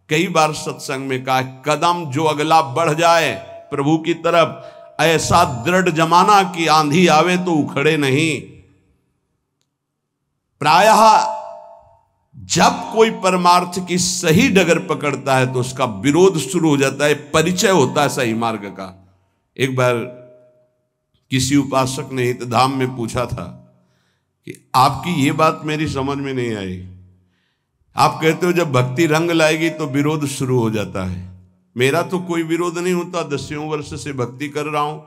कई बार सत्संग में कहा, कदम जो अगला बढ़ जाए प्रभु की तरफ, ऐसा दृढ़ जमाना कि आंधी आवे तो उखड़े नहीं। प्रायः जब कोई परमार्थ की सही डगर पकड़ता है तो उसका विरोध शुरू हो जाता है, परिचय होता है सही मार्ग का। एक बार किसी उपासक ने हितधाम में पूछा था कि आपकी ये बात मेरी समझ में नहीं आई, आप कहते हो जब भक्ति रंग लाएगी तो विरोध शुरू हो जाता है। मेरा तो कोई विरोध नहीं होता, 10 वर्ष से भक्ति कर रहा हूं,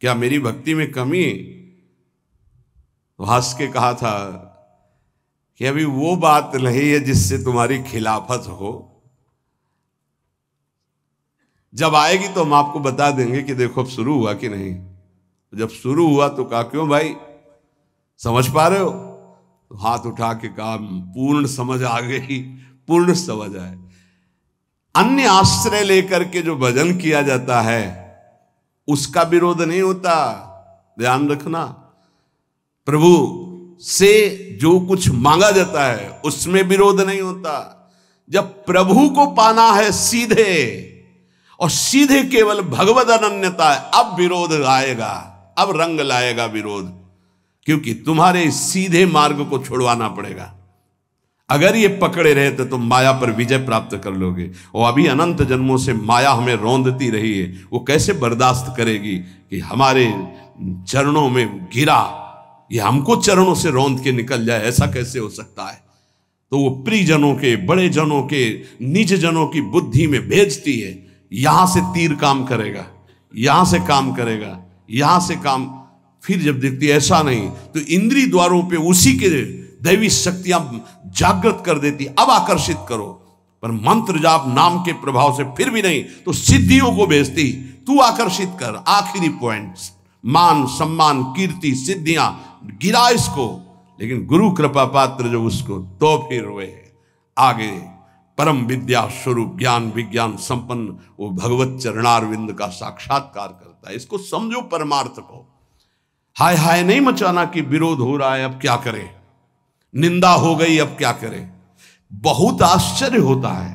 क्या मेरी भक्ति में कमी है? तो हंस के कहा था कि अभी वो बात नहीं है जिससे तुम्हारी खिलाफत हो, जब आएगी तो हम आपको बता देंगे कि देखो अब शुरू हुआ कि नहीं। जब शुरू हुआ तो कहा, क्यों भाई समझ पा रहे हो? तो हाथ उठा के कहा, पूर्ण समझ आ गई, पूर्ण समझ आए। अन्य आश्रय लेकर के जो भजन किया जाता है उसका विरोध नहीं होता, ध्यान रखना। प्रभु से जो कुछ मांगा जाता है उसमें विरोध नहीं होता। जब प्रभु को पाना है सीधे और सीधे केवल भगवद अनन्यता है, अब विरोध आएगा, अब रंग लाएगा विरोध, क्योंकि तुम्हारे सीधे मार्ग को छुड़वाना पड़ेगा। अगर ये पकड़े रहे तो तुम माया पर विजय प्राप्त कर लोगे। और अभी अनंत जन्मों से माया हमें रौंदती रही है, वो कैसे बर्दाश्त करेगी कि हमारे चरणों में गिरा, ये हमको चरणों से रौंद के निकल जाए, ऐसा कैसे हो सकता है? तो वो प्रियजनों के, बड़े जनों के, निज जनों की बुद्धि में भेजती है, यहां से तीर काम करेगा, यहां से काम करेगा, यहां से काम। फिर जब देखती है ऐसा नहीं तो इंद्रिय द्वारों पे उसी के दैवी शक्तियां जागृत कर देती, अब आकर्षित करो। पर मंत्र जाप नाम के प्रभाव से फिर भी नहीं तो सिद्धियों को भेजती, तू आकर्षित कर। आखिरी पॉइंट, मान सम्मान कीर्ति सिद्धियां, गिरा इसको। लेकिन गुरु कृपा पात्र जो उसको, तो फिर वे आगे परम विद्या स्वरूप ज्ञान विज्ञान संपन्न वो भगवत चरणारविंद का साक्षात्कार करता है। इसको समझो परमार्थ को। हाय हाय नहीं मचाना कि विरोध हो रहा है, अब क्या करें, निंदा हो गई, अब क्या करें। बहुत आश्चर्य होता है,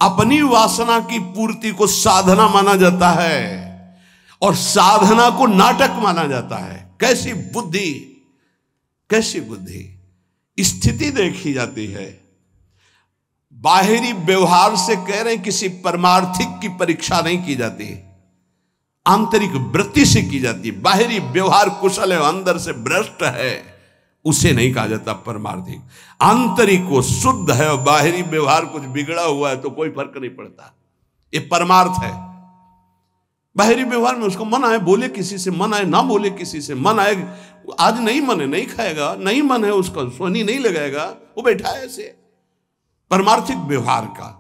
अपनी वासना की पूर्ति को साधना माना जाता है और साधना को नाटक माना जाता है। कैसी बुद्धि, कैसी बुद्धि। स्थिति देखी जाती है, बाहरी व्यवहार से कह रहे हैं, किसी परमार्थिक की परीक्षा नहीं की जाती, आंतरिक वृत्ति से की जाती है। बाहरी व्यवहार कुशल है, अंदर से भ्रष्ट है, उसे नहीं कहा जाता परमार्थिक। आंतरिक वो शुद्ध है और बाहरी व्यवहार कुछ बिगड़ा हुआ है तो कोई फर्क नहीं पड़ता, ये परमार्थ है। बाहरी व्यवहार में उसको मन आए बोले किसी से, मन आए ना बोले किसी से, मन आए आज नहीं मन है नहीं खाएगा, नहीं मन है उसका सोनी नहीं लगाएगा, वो बैठा है ऐसे। परमार्थिक व्यवहार का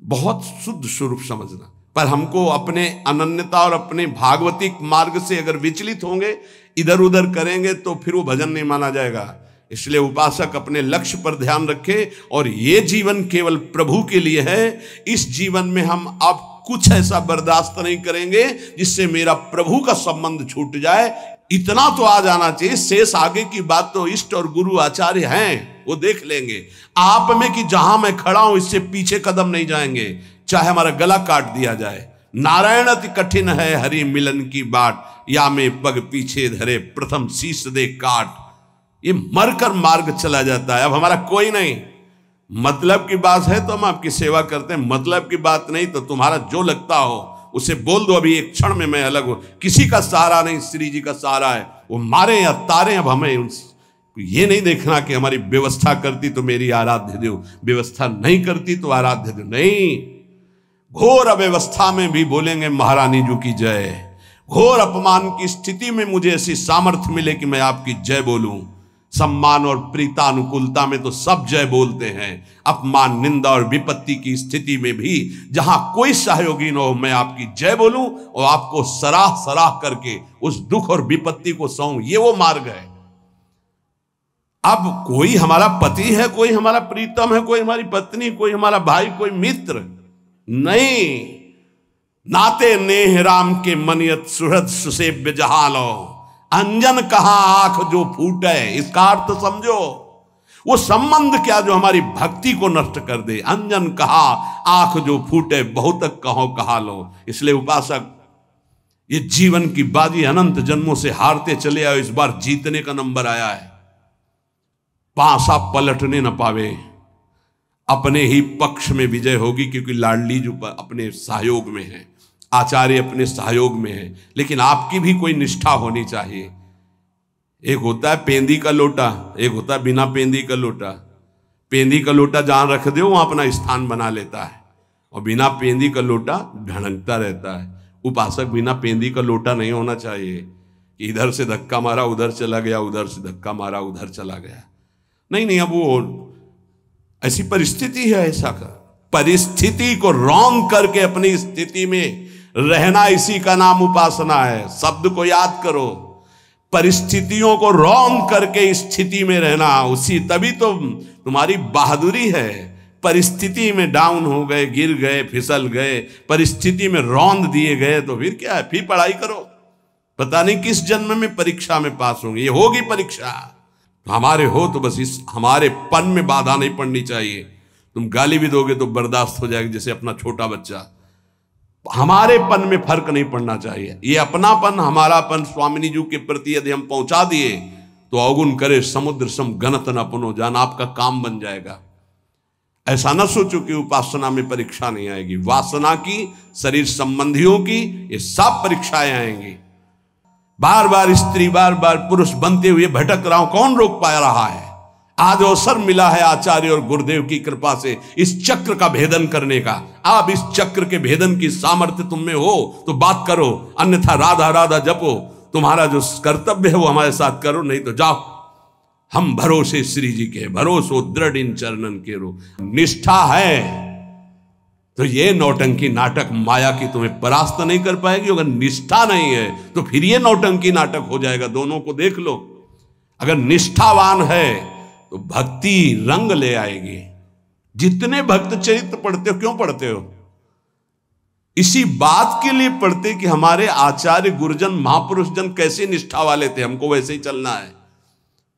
बहुत शुद्ध स्वरूप समझना। पर हमको अपने अनन्यता और अपने भागवतिक मार्ग से अगर विचलित होंगे, इधर उधर करेंगे, तो फिर वो भजन नहीं माना जाएगा। इसलिए उपासक अपने लक्ष्य पर ध्यान रखे और ये जीवन केवल प्रभु के लिए है। इस जीवन में हम अब कुछ ऐसा बर्दाश्त नहीं करेंगे जिससे मेरा प्रभु का संबंध छूट जाए। इतना तो आ जाना चाहिए, शेष आगे की बात तो इष्ट और गुरु आचार्य हैं, वो देख लेंगे। आप में कि जहां मैं खड़ा हूं इससे पीछे कदम नहीं जाएंगे, चाहे हमारा गला काट दिया जाए। नारायण अति कठिन है हरि मिलन की बाट, या में पग पीछे धरे प्रथम शीश दे काट। ये मरकर मार्ग चला जाता है। अब हमारा कोई नहीं, मतलब की बात है तो हम आपकी सेवा करते हैं, मतलब की बात नहीं तो तुम्हारा जो लगता हो उसे बोल दो, अभी एक क्षण में मैं अलग हूं। किसी का सहारा नहीं, श्री जी का सहारा है, वो मारे या तारे। अब हमें ये नहीं देखना कि हमारी व्यवस्था करती तो मेरी आराध्य देव, व्यवस्था नहीं करती तो आराध्य देव नहीं। घोर अव्यवस्था में भी बोलेंगे महारानी जी की जय। घोर अपमान की स्थिति में मुझे ऐसी सामर्थ्य मिले कि मैं आपकी जय बोलूं। सम्मान और प्रीतानुकूलता में तो सब जय बोलते हैं। अपमान निंदा और विपत्ति की स्थिति में भी जहां कोई सहयोगी न हो, मैं आपकी जय बोलूं और आपको सराह सराह करके उस दुख और विपत्ति को सहूं। ये वो मार्ग है। अब कोई हमारा पति है, कोई हमारा प्रीतम है, कोई हमारी पत्नी, कोई हमारा भाई, कोई मित्र नहीं। नाते नेह राम के मनियत सुहृद सुसेव्य जहालो, अंजन कहां आंख जो फूटे। इसका अर्थ समझो, वो संबंध क्या जो हमारी भक्ति को नष्ट कर दे। अंजन कहा आंख जो फूटे बहुतक कहो कहा लो। इसलिए उपासक, ये जीवन की बाजी अनंत जन्मों से हारते चले आए, इस बार जीतने का नंबर आया है। पासा पलटने न पावे, अपने ही पक्ष में विजय होगी, क्योंकि लाडली जो अपने सहयोग में है, आचार्य अपने सहयोग में है। लेकिन आपकी भी कोई निष्ठा होनी चाहिए। एक होता है पेंदी का लोटा, एक होता है बिना पेंदी का लोटा। पेंदी का लोटा जहां रख दो वहां अपना स्थान बना लेता है, और बिना पेंदी का लोटा ढड़कता रहता है। उपासक बिना पेंदी का लोटा नहीं होना चाहिए कि इधर से धक्का मारा उधर चला गया, उधर से धक्का मारा उधर चला गया। नहीं नहीं, अब वो ऐसी परिस्थिति है। ऐसा कर परिस्थिति को रॉन्ग करके अपनी स्थिति में रहना, इसी का नाम उपासना है। शब्द को याद करो, परिस्थितियों को रॉन्ग करके स्थिति में रहना, उसी तभी तो तुम्हारी बहादुरी है। परिस्थिति में डाउन हो गए, गिर गए, फिसल गए, परिस्थिति में रौंद दिए गए, तो फिर क्या है, फिर पढ़ाई करो। पता नहीं किस जन्म में परीक्षा में पास होंगे। ये होगी परीक्षा, हमारे हो तो बस इस हमारे पन में बाधा नहीं पड़नी चाहिए। तुम गाली भी दोगे तो बर्दाश्त हो जाएगी, जैसे अपना छोटा बच्चा। हमारे पन में फर्क नहीं पड़ना चाहिए। ये अपनापन, हमारापन स्वामिनी जी के प्रति यदि हम पहुंचा दिए तो अवगुण करे समुद्र सम गणत न अपनो जान, आपका काम बन जाएगा। ऐसा न सोचो कि उपासना में परीक्षा नहीं आएगी। वासना की, शरीर संबंधियों की, ये सब परीक्षाएं आएंगी। बार बार स्त्री, बार बार पुरुष बनते हुए भटक रहा हूं, कौन रोक पा रहा है? आज अवसर मिला है आचार्य और गुरुदेव की कृपा से इस चक्र का भेदन करने का। आप इस चक्र के भेदन की सामर्थ्य तुम में हो तो बात करो, अन्यथा राधा राधा जपो। तुम्हारा जो कर्तव्य है वो हमारे साथ करो, नहीं तो जाओ। हम भरोसे श्री जी के, भरोसो दृढ़ इन चरणन के रो। निष्ठा है तो ये नौटंकी नाटक माया की तुम्हें परास्त नहीं कर पाएगी। अगर निष्ठा नहीं है तो फिर ये नौटंकी नाटक हो जाएगा। दोनों को देख लो। अगर निष्ठावान है तो भक्ति रंग ले आएगी। जितने भक्त चरित्र पढ़ते हो, क्यों पढ़ते हो? इसी बात के लिए पढ़ते कि हमारे आचार्य गुरुजन महापुरुष जन कैसे निष्ठा वाले थे, हमको वैसे ही चलना है।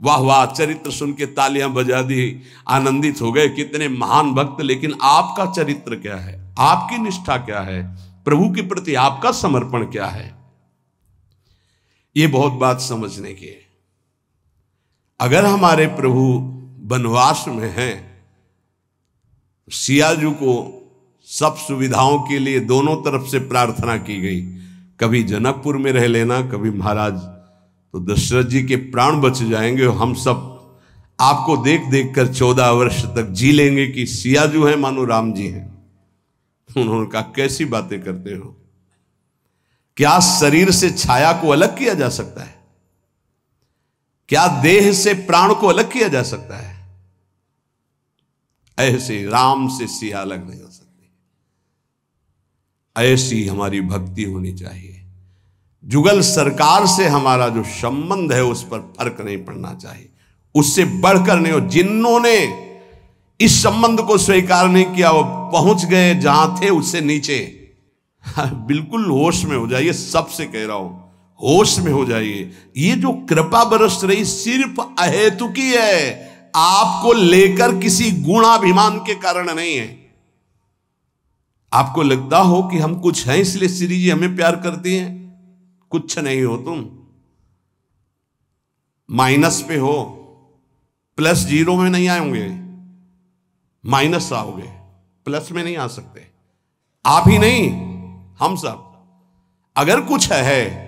वाह वाह, चरित्र सुन के तालियां बजा दी, आनंदित हो गए, कितने महान भक्त। लेकिन आपका चरित्र क्या है? आपकी निष्ठा क्या है? प्रभु के प्रति आपका समर्पण क्या है? ये बहुत बात समझने की है। अगर हमारे प्रभु वनवास में हैं, सियाजू को सब सुविधाओं के लिए दोनों तरफ से प्रार्थना की गई। कभी जनकपुर में रह लेना, कभी महाराज, तो दशरथ जी के प्राण बच जाएंगे और हम सब आपको देख देख कर 14 वर्ष तक जी लेंगे कि सियाजू है मानो राम जी हैं। उन्होंने कहा कैसी बातें करते हो? क्या शरीर से छाया को अलग किया जा सकता है? क्या देह से प्राण को अलग किया जा सकता है? ऐसे राम से सिया अलग नहीं हो सकती। ऐसी हमारी भक्ति होनी चाहिए। जुगल सरकार से हमारा जो संबंध है उस पर फर्क नहीं पड़ना चाहिए, उससे बढ़कर नहीं हो। जिन्होंने इस संबंध को स्वीकार नहीं किया वो पहुंच गए जहां थे उससे नीचे। बिल्कुल होश में हो जाइए, सबसे कह रहा हूं, होश में हो जाइए। ये जो कृपा बरस रही सिर्फ अहेतुकी है, आपको लेकर किसी गुणाभिमान के कारण नहीं है। आपको लगता हो कि हम कुछ हैं इसलिए श्री जी हमें प्यार करती हैं, कुछ नहीं हो। तुम माइनस पे हो, प्लस जीरो में नहीं आएंगे, माइनस आओगे, प्लस में नहीं आ सकते। आप ही नहीं, हम सब। अगर कुछ है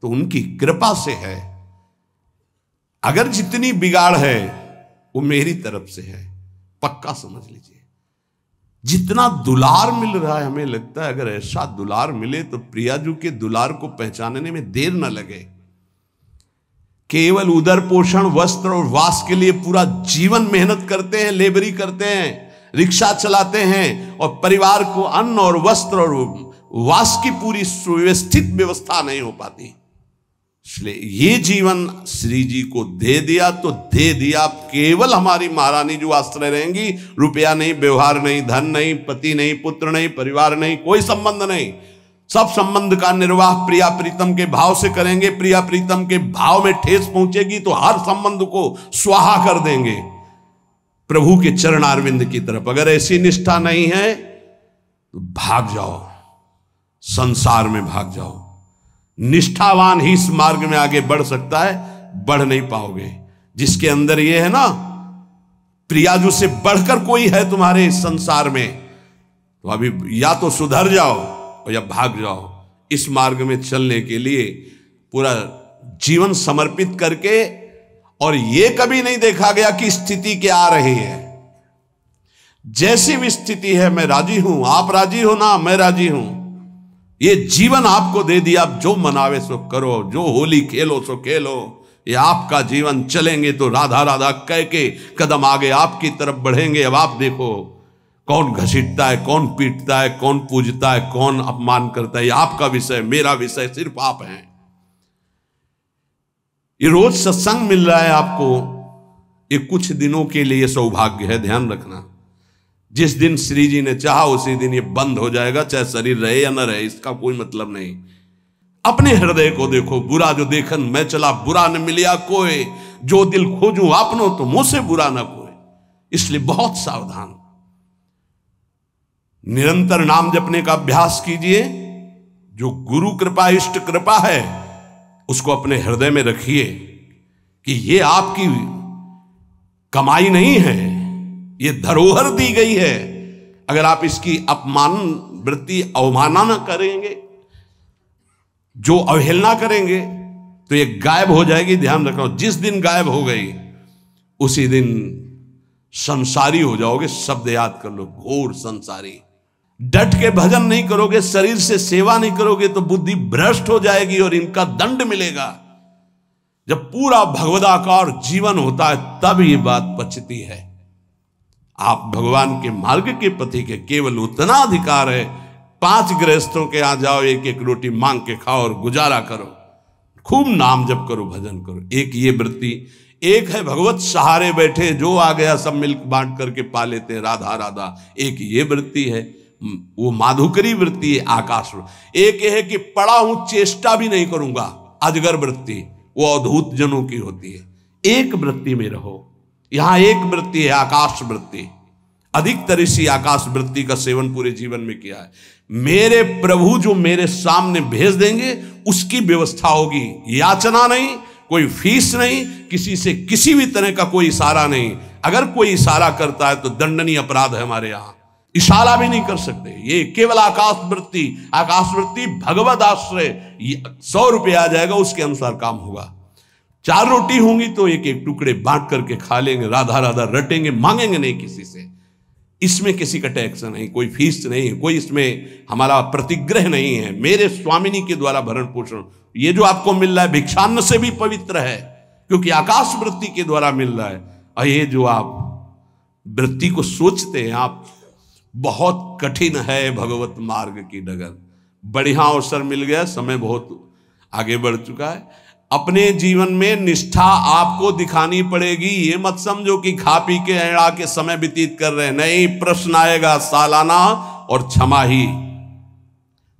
तो उनकी कृपा से है। अगर जितनी बिगाड़ है वो मेरी तरफ से है, पक्का समझ लीजिए। जितना दुलार मिल रहा है, हमें लगता है अगर ऐसा दुलार मिले तो प्रियाजू के दुलार को पहचानने में देर न लगे। केवल उदर पोषण, वस्त्र और वास के लिए पूरा जीवन मेहनत करते हैं, लेबरी करते हैं, रिक्शा चलाते हैं, और परिवार को अन्न और वस्त्र और वास की पूरी सुव्यवस्थित व्यवस्था नहीं हो पाती। इसलिए ये जीवन श्री जी को दे दिया तो दे दिया। केवल हमारी महारानी जो आश्रय रहेंगी, रुपया नहीं, व्यवहार नहीं, धन नहीं, पति नहीं, पुत्र नहीं, परिवार नहीं, कोई संबंध नहीं। सब संबंध का निर्वाह प्रिया प्रीतम के भाव से करेंगे। प्रिया प्रीतम के भाव में ठेस पहुंचेगी तो हर संबंध को स्वाहा कर देंगे। प्रभु के चरणारविंद की तरफ। अगर ऐसी निष्ठा नहीं है तो भाग जाओ, संसार में भाग जाओ। निष्ठावान ही इस मार्ग में आगे बढ़ सकता है, बढ़ नहीं पाओगे। जिसके अंदर ये है ना, प्रियाजू से बढ़कर कोई है तुम्हारे इस संसार में, तो अभी या तो सुधर जाओ और या भाग जाओ। इस मार्ग में चलने के लिए पूरा जीवन समर्पित करके, और ये कभी नहीं देखा गया कि स्थिति क्या आ रही है। जैसी भी स्थिति है मैं राजी हूं, आप राजी हो ना, मैं राजी हूं। ये जीवन आपको दे दिया, आप जो मनावे सो करो, जो होली खेलो सो खेलो, ये आपका जीवन। चलेंगे तो राधा राधा कह के कदम आगे आपकी तरफ बढ़ेंगे। अब आप देखो कौन घसीटता है, कौन पीटता है, कौन पूजता है, कौन अपमान करता है, ये आपका विषय, मेरा विषय सिर्फ आप हैं। ये रोज सत्संग मिल रहा है आपको, ये कुछ दिनों के लिए सौभाग्य है, ध्यान रखना। जिस दिन श्री जी ने चाहा उसी दिन ये बंद हो जाएगा, चाहे शरीर रहे या न रहे, इसका कोई मतलब नहीं। अपने हृदय को देखो, बुरा जो देखन मैं चला बुरा न मिलिया कोई, जो दिल खोजूं आपनो तो मुझसे बुरा ना कोई। इसलिए बहुत सावधान, निरंतर नाम जपने का अभ्यास कीजिए। जो गुरु कृपा इष्ट कृपा है उसको अपने हृदय में रखिए कि ये आपकी कमाई नहीं है, ये धरोहर दी गई है। अगर आप इसकी अपमान वृत्ति अवमानना करेंगे, जो अवहेलना करेंगे, तो ये गायब हो जाएगी। ध्यान रखो, जिस दिन गायब हो गई उसी दिन संसारी हो जाओगे। शब्द याद कर लो, घोर संसारी। डट के भजन नहीं करोगे, शरीर से सेवा नहीं करोगे तो बुद्धि भ्रष्ट हो जाएगी और इनका दंड मिलेगा। जब पूरा भगवदाकार जीवन होता है तब ये बात पचती है। आप भगवान के मार्ग के पति के केवल उतना अधिकार है, 5 गृहस्थों के यहां जाओ, एक एक रोटी मांग के खाओ और गुजारा करो, खूब नाम जप करो, भजन करो। एक ये वृत्ति। एक है भगवत सहारे बैठे, जो आ गया सब मिल्क बांट करके पा लेते हैं, राधा राधा। एक ये वृत्ति है, वो माधुकरी वृत्ति है, आकाश। एक है कि पड़ा हूं चेष्टा भी नहीं करूंगा, अजगर वृत्ति, वो अद्भुत जनों की होती है। एक वृत्ति में रहो। यहां एक वृत्ति है, आकाश वृत्ति। अधिकतर इसी आकाश वृत्ति का सेवन पूरे जीवन में किया है। मेरे प्रभु जो मेरे सामने भेज देंगे उसकी व्यवस्था होगी। याचना नहीं, कोई फीस नहीं, किसी से किसी भी तरह का कोई इशारा नहीं। अगर कोई इशारा करता है तो दंडनीय अपराध है हमारे यहां। इशारा भी नहीं कर सकते। ये केवल आकाश वृत्ति। आकाश वृत्ति भगवत आश्रय। 100 रुपये आ जाएगा, उसके अनुसार काम होगा। 4 रोटी होंगी तो एक एक टुकड़े बांट करके खा लेंगे, राधा राधा रटेंगे, मांगेंगे नहीं किसी से। इसमें किसी का टैक्स नहीं, कोई फीस नहीं, कोई इसमें हमारा प्रतिग्रह नहीं है। मेरे स्वामिनी के द्वारा भरण पोषण। ये जो आपको मिल रहा है भिक्षान्न से भी पवित्र है, क्योंकि आकाश वृत्ति के द्वारा मिल रहा है। और ये जो आप वृत्ति को सोचते हैं आप, बहुत कठिन है भगवत मार्ग की डगर। बढ़िया अवसर मिल गया, समय बहुत आगे बढ़ चुका है। अपने जीवन में निष्ठा आपको दिखानी पड़ेगी। ये मत समझो कि खा पी के एड़ा के समय व्यतीत कर रहे हैं। नहीं, प्रश्न आएगा सालाना, और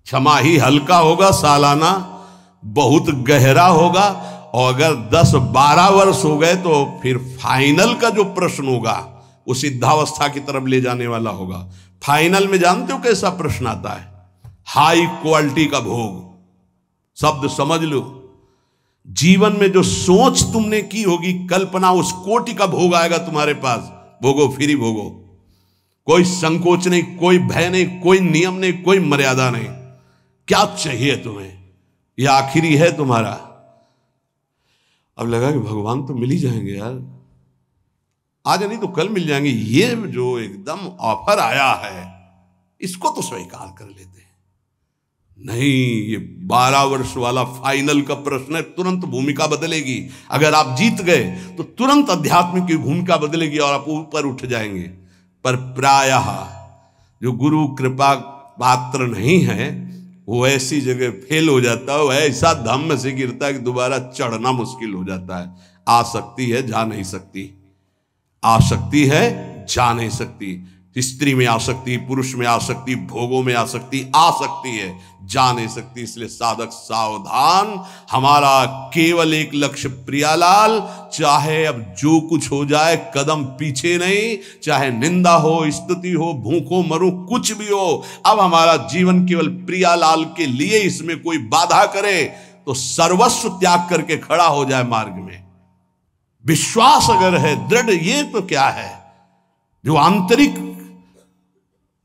क्षमा ही हल्का होगा, सालाना बहुत गहरा होगा। और अगर 10-12 वर्ष हो गए तो फिर फाइनल का जो प्रश्न होगा वो सिद्धावस्था की तरफ ले जाने वाला होगा। फाइनल में जानते हो कैसा प्रश्न आता है? हाई क्वालिटी का भोग। शब्द समझ लो, जीवन में जो सोच तुमने की होगी, कल्पना, उस कोटि का भोग आएगा तुम्हारे पास। भोगो, फ्री भोगो। कोई संकोच नहीं, कोई भय नहीं, कोई नियम नहीं, कोई मर्यादा नहीं। क्या चाहिए तुम्हें? यह आखिरी है तुम्हारा। अब लगा कि भगवान तो मिल ही जाएंगे यार, आज नहीं तो कल मिल जाएंगे। ये जो एकदम ऑफर आया है इसको तो स्वीकार कर लेते हैं। नहीं, ये 12 वर्ष वाला फाइनल का प्रश्न है। तुरंत भूमिका बदलेगी। अगर आप जीत गए तो तुरंत अध्यात्म की भूमिका बदलेगी और आप ऊपर उठ जाएंगे। पर प्रायः जो गुरु कृपा पात्र नहीं है वो ऐसी जगह फेल हो जाता है, वो ऐसा धम्म से गिरता है कि दोबारा चढ़ना मुश्किल हो जाता है। आ सकती है, जा नहीं सकती। आ सकती है, जा नहीं सकती। स्त्री में आसक्ति, पुरुष में आसक्ति, भोगों में आसक्ति आ सकती है, जा नहीं सकती। इसलिए साधक सावधान, हमारा केवल एक लक्ष्य प्रियालाल। चाहे अब जो कुछ हो जाए कदम पीछे नहीं, चाहे निंदा हो, स्तुति हो, भूखो मरूं, कुछ भी हो, अब हमारा जीवन केवल प्रियालाल के लिए। इसमें कोई बाधा करे तो सर्वस्व त्याग करके खड़ा हो जाए मार्ग में। विश्वास अगर है दृढ़, ये तो क्या है जो आंतरिक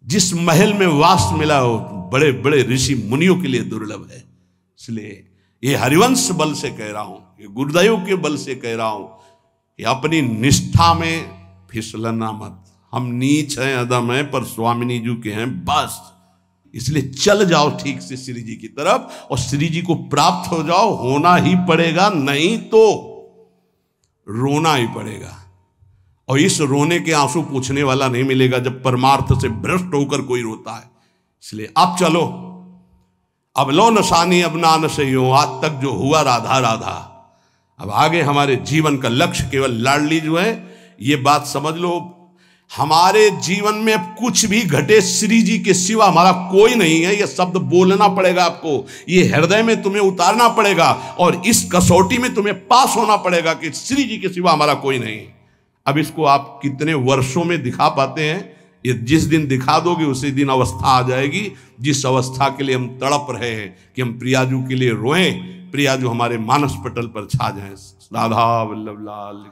जिस महल में वास मिला हो बड़े बड़े ऋषि मुनियों के लिए दुर्लभ है। इसलिए ये हरिवंश बल से कह रहा हूं, ये गुरुदेव के बल से कह रहा हूं कि अपनी निष्ठा में फिसलना मत। हम नीच हैं, अदम हैं, पर स्वामिनी जी के हैं बस। इसलिए चल जाओ ठीक से श्री जी की तरफ और श्री जी को प्राप्त हो जाओ। होना ही पड़ेगा, नहीं तो रोना ही पड़ेगा। और इस रोने के आंसू पूछने वाला नहीं मिलेगा जब परमार्थ से भ्रष्ट होकर कोई रोता है। इसलिए अब चलो, अब लो नशानी अब ना नशइयो। आज तक जो हुआ राधा राधा, अब आगे हमारे जीवन का लक्ष्य केवल लाडली जो है, ये बात समझ लो। हमारे जीवन में अब कुछ भी घटे, श्री जी के सिवा हमारा कोई नहीं है। यह शब्द बोलना पड़ेगा आपको, ये हृदय में तुम्हें उतारना पड़ेगा और इस कसौटी में तुम्हें पास होना पड़ेगा कि श्री जी के सिवा हमारा कोई नहीं है। अब इसको आप कितने वर्षों में दिखा पाते हैं? ये जिस दिन दिखा दोगे उसी दिन अवस्था आ जाएगी जिस अवस्था के लिए हम तड़प रहे हैं कि हम प्रियाजू के लिए रोएं, प्रियाजू हमारे मानस पटल पर छा जाएं। राधा वल्लभ लाल।